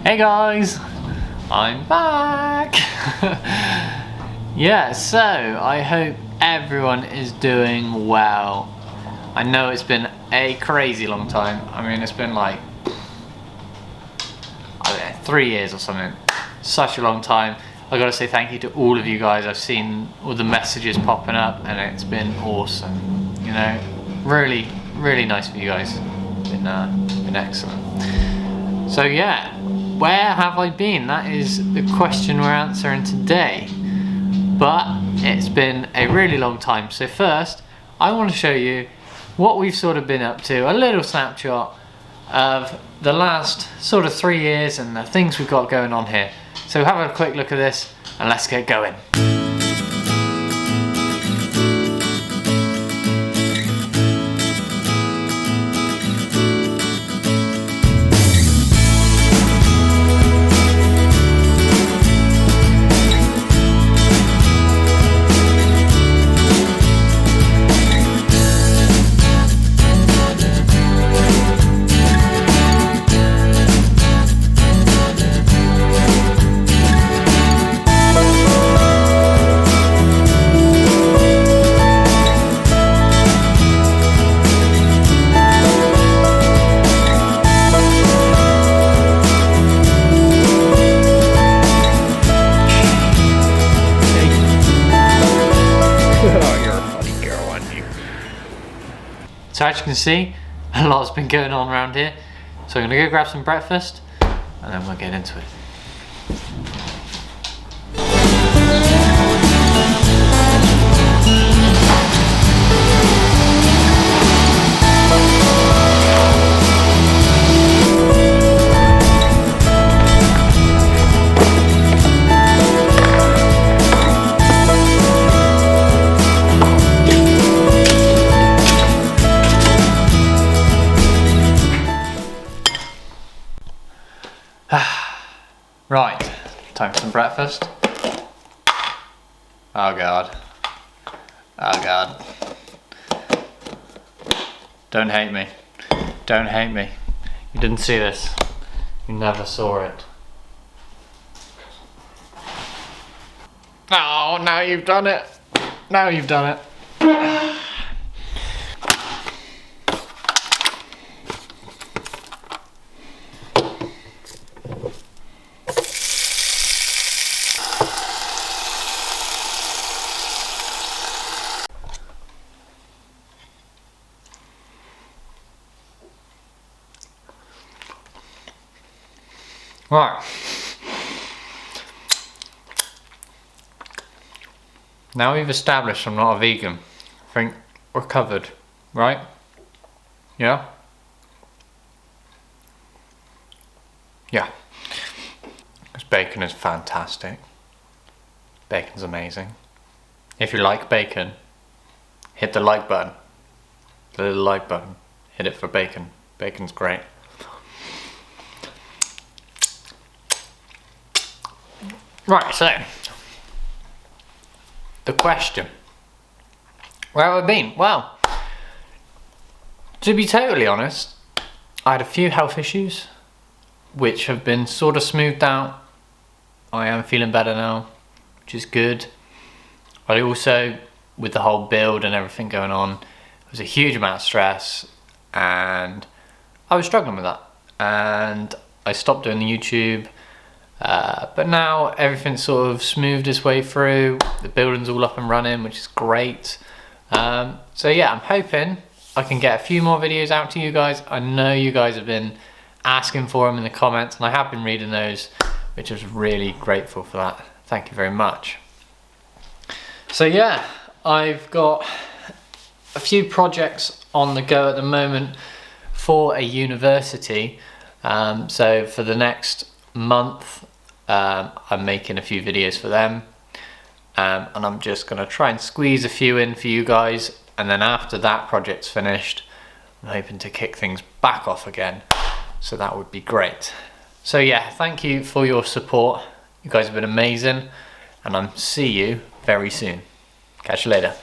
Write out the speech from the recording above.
Hey guys, I'm back. Yeah, so I hope everyone is doing well. I know it's been a crazy long time. I mean, it's been like, I don't know, 3 years or something. Such a long time. I gotta say thank you to all of you guys. I've seen all the messages popping up and it's been awesome. You know, really, really nice for you guys. Been excellent. So yeah, where have I been? That is the question we're answering today. But it's been a really long time. So first, I want to show you what we've sort of been up to. A little snapshot of the last sort of 3 years and the things we've got going on here. So have a quick look at this and let's get going. So as you can see, a lot's been going on around here. So I'm gonna go grab some breakfast and then we'll get into it. Right, time for some breakfast. Oh god. Oh god. Don't hate me. Don't hate me. You didn't see this. You never saw it. Oh, now you've done it. Now you've done it. Right. Now we've established I'm not a vegan, I think we're covered, right? Yeah? Yeah. Because bacon is fantastic. Bacon's amazing. If you like bacon, hit the like button. The little like button. Hit it for bacon. Bacon's great. Right, so the question, where have I been? Well, to be totally honest, I had a few health issues which have been sort of smoothed out. I am feeling better now, which is good. I also, with the whole build and everything going on, it was a huge amount of stress and I was struggling with that, and I stopped doing the YouTube. But now everything's sort of smoothed its way through. The building's all up and running, which is great. So yeah, I'm hoping I can get a few more videos out to you guys. I know you guys have been asking for them in the comments and I have been reading those, which is really grateful for that. Thank you very much. So yeah, I've got a few projects on the go at the moment for a university. So for the next month, I'm making a few videos for them, and I'm just gonna try and squeeze a few in for you guys, and then after that project's finished, I'm hoping to kick things back off again, so that would be great. So yeah, thank you for your support. You guys have been amazing, and I'll see you very soon. Catch you later.